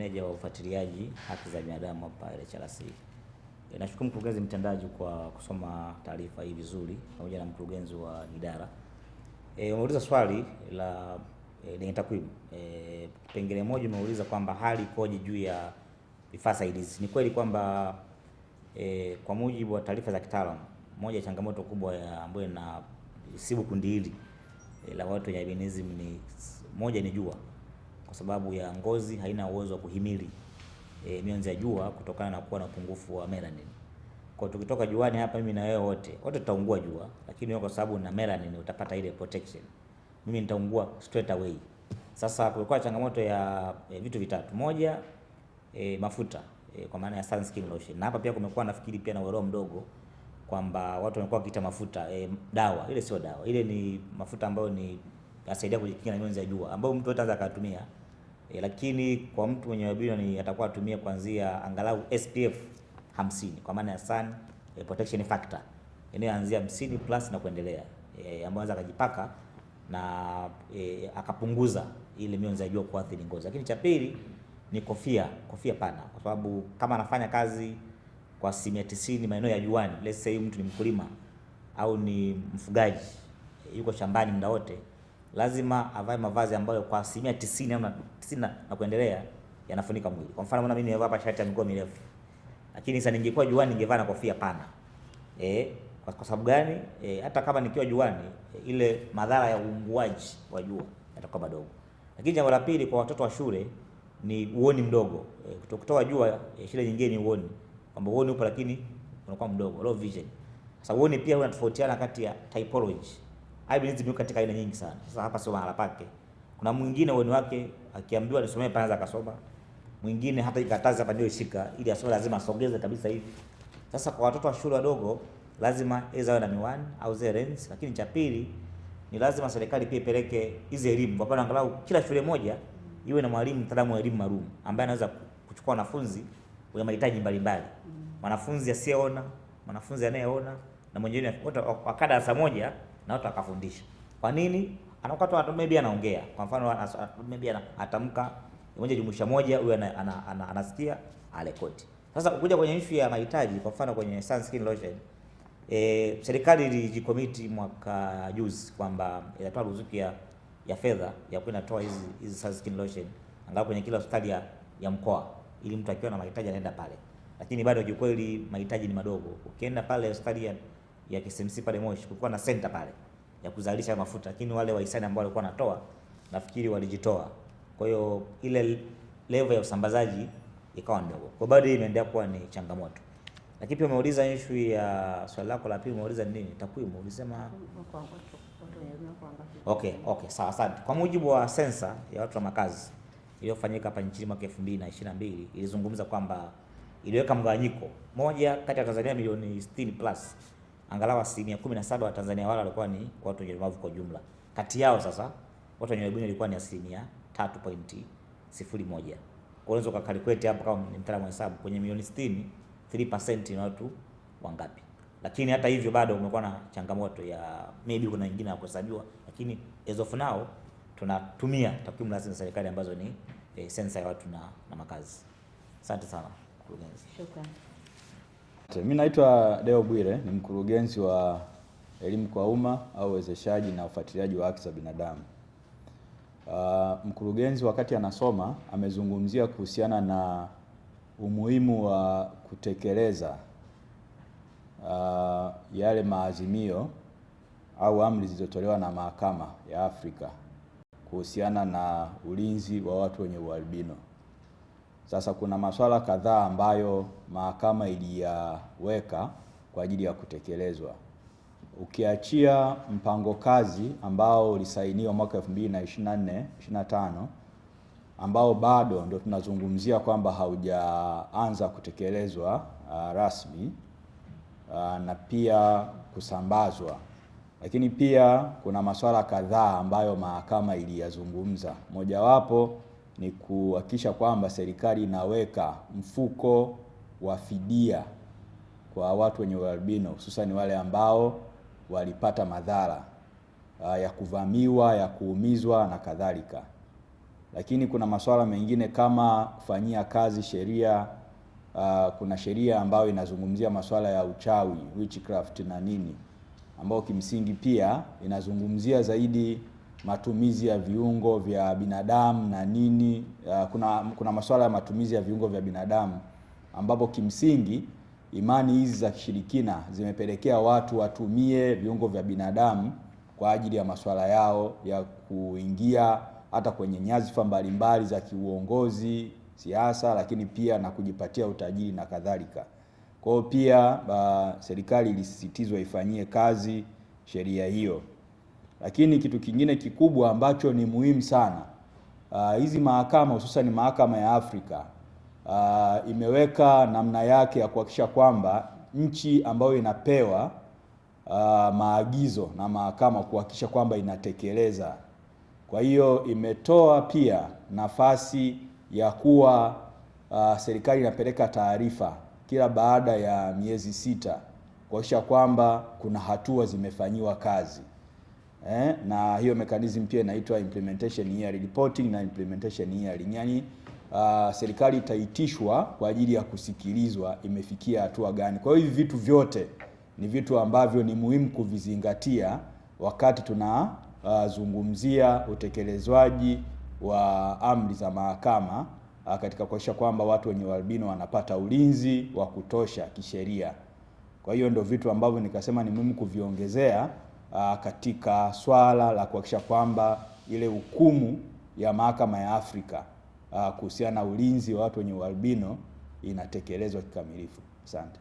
meneja wa ufuatiliaji haki za binadamu hapa LHRC. Nashukuru mkurugenzi mtendaji kwa kusoma taarifa hii vizuri pamoja na mkurugenzi wa idara. Umeuliza swali la lenye takwimu. Kipengele moja umeuliza kwamba hali ikoje juu ya vifaa saidizi. Ni kweli kwamba kwa mujibu wa taarifa za kitaalamu, moja ya changamoto kubwa ambayo inasibu kundi hili la watu wenye albinism ni jua, kwa sababu ya ngozi haina uwezo wa kuhimili mionzi ya jua kutokana na kuwa na upungufu wa melanin. Kwa tukitoka juani hapa, mimi na wewe wote tutaungua jua, lakini kwa sababu na melanin utapata ile protection. Mimi nitaungua straight away. Sasa kulikuwa changamoto ya vitu vitatu. Moja, mafuta kwa maana ya sunscreen lotion. Na hapa pia kumekuwa nafikiri pia na uelewa mdogo kwamba watu wamekuwa wakiita mafuta dawa. Ile sio dawa. Ile ni mafuta ambayo ni yanasaidia kujikinga na mionzi ya jua, ambayo mtu anaweza akatumia. Lakini kwa mtu mwenye albino atakuwa atumie kuanzia angalau SPF 50 kwa maana ya sun protection factor inayoanzia 50 plus na kuendelea, ambayo anaweza akajipaka na akapunguza ile mionzi ya jua kuathiri ngozi. Lakini cha pili ni kofia pana, kwa sababu kama anafanya kazi kwa 90% maeneo ya juani, let's say mtu ni mkulima au ni mfugaji yuko shambani muda wote, lazima avae mavazi ambayo kwa 90% au 90 na kuendelea yanafunika mwili. Kwa mfano mimi nimevaa hapa shati ya mikono mirefu, lakini sasa ningekuwa juani ningevaa na kofia pana. Kwa sababu gani? Hata kama nikiwa juani ile madhara ya uunguaji wa jua yatakuwa madogo. Lakini jambo la pili kwa watoto wa shule ni uoni mdogo. Kutoka jua shule nyingine ni uoni. Kwamba uoni upo lakini unakuwa mdogo, low vision. Sasa uoni pia unatofautiana kati ya typology. Albinism iko katika aina nyingi sana. Sasa hapa sio mahala pake. Kuna mwingine uoni wake akiambiwa nisomee panza akasoma. Mwingine hata ikataza hapa ndio ishika ili asome lazima asogeze kabisa hivi. Sasa kwa watoto wa shule wadogo lazima awe na miwani au zile lens. Lakini cha pili ni lazima serikali pia ipeleke hizi elimu. Kwa maana angalau kila shule moja iwe na mwalimu mtaalamu wa elimu maalum ambaye anaweza kuchukua wanafunzi wenye mahitaji mbalimbali. Mwanafunzi asiyeona, mwanafunzi anayeona na mwingine wote wakaa darasa moja na wote akafundisha. Kwa nini? Anakuwa maybe anaongea. Kwa mfano maybe atamka moja jumlisha moja, huyu anasikia arekodi. Sasa ukija kwenye issue ya mahitaji, kwa mfano kwenye sunscreen lotion, serikali ilijikomiti mwaka juzi kwamba itatoa ruzuku ya fedha ya kwenda toa hizi sunscreen lotion angalau kwenye kila hospitali ya mkoa, ili mtu akiwa na mahitaji anaenda pale. Lakini bado kiukweli mahitaji ni madogo. Ukienda pale hospitali ya KCMC pale Moshi, kulikuwa na center pale ya kuzalisha mafuta, lakini wale wahisani ambao walikuwa wanatoa nafikiri walijitoa. Kwa hiyo ile level ya usambazaji ikawa ndogo. Kwa bado hii imeendelea kuwa ni changamoto. Lakini pia umeuliza issue ya swali lako la pili, umeuliza nini? Takwimu ulisema Okay, sawa asante. Kwa mujibu wa sensa ya watu wa makazi iliyofanyika hapa nchini mwaka 2022 ilizungumza kwamba iliweka mgawanyiko moja kati ya Tanzania milioni 60 plus, angalau 17% wa Tanzania wale walikuwa ni watu wenye ulemavu kwa jumla. Kati yao sasa watu wenye albino ilikuwa ni 3.01. Kwa hiyo unaweza calculate hapo kama ni mtaalamu wa hesabu, kwenye milioni 60 3% ni watu wangapi? Lakini hata hivyo bado umekuwa na changamoto ya maybe kuna wengine hawakuhesabiwa, lakini as of now tunatumia takwimu rasmi za serikali ambazo ni sensa ya watu na makazi. Asante sana mkurugenzi. Shukrani. Mimi naitwa Deo Bwire, ni mkurugenzi wa elimu kwa umma au uwezeshaji na ufuatiliaji wa haki za binadamu. Mkurugenzi wakati anasoma amezungumzia kuhusiana na umuhimu wa kutekeleza yale maazimio au amri zilizotolewa na Mahakama ya Afrika kuhusiana na ulinzi wa watu wenye ualbino. Sasa kuna masuala kadhaa ambayo mahakama iliyaweka kwa ajili ya kutekelezwa. Ukiachia mpango kazi ambao ulisainiwa mwaka 2024-25 ambao bado ndio tunazungumzia kwamba haujaanza kutekelezwa rasmi na pia kusambazwa. Lakini pia kuna masuala kadhaa ambayo mahakama iliyazungumza. Mojawapo ni kuhakikisha kwamba serikali inaweka mfuko wa fidia kwa watu wenye ualbino, hususan wale ambao walipata madhara ya kuvamiwa, ya kuumizwa na kadhalika. lakini kuna masuala mengine kama kufanyia kazi sheria. Kuna sheria ambayo inazungumzia masuala ya uchawi, witchcraft na nini, ambao kimsingi pia inazungumzia zaidi matumizi ya viungo vya binadamu na nini. Kuna masuala ya matumizi ya viungo vya binadamu ambapo kimsingi imani hizi za kishirikina zimepelekea watu watumie viungo vya binadamu kwa ajili ya masuala yao ya kuingia hata kwenye nyadhifa mbalimbali za kiuongozi, siasa, lakini pia na kujipatia utajiri na kadhalika. Kwa hiyo pia serikali ilisisitizwa ifanyie kazi sheria hiyo. Lakini kitu kingine kikubwa ambacho ni muhimu sana, hizi mahakama hususan mahakama ya Afrika imeweka namna yake ya kuhakikisha kwamba nchi ambayo inapewa maagizo na mahakama kuhakikisha kwamba inatekeleza. Kwa hiyo imetoa pia nafasi ya kuwa serikali inapeleka taarifa kila baada ya miezi 6 kuhakikisha kwamba kuna hatua zimefanyiwa kazi. Na hiyo mechanism pia inaitwa implementation yearly reporting na implementation yearly. Yani serikali itaitishwa kwa ajili ya kusikilizwa imefikia hatua gani. Kwa hiyo hivi vitu vyote ni vitu ambavyo ni muhimu kuvizingatia wakati tunazungumzia utekelezwaji wa amri za mahakama katika kuhakikisha kwamba watu wenye ualbino wanapata ulinzi wa kutosha kisheria. Kwa hiyo ndio vitu ambavyo nikasema ni muhimu kuviongezea katika swala la kuhakikisha kwamba ile hukumu ya mahakama ya Afrika kuhusiana na ulinzi wa watu wenye ualbino inatekelezwa kikamilifu. Asante.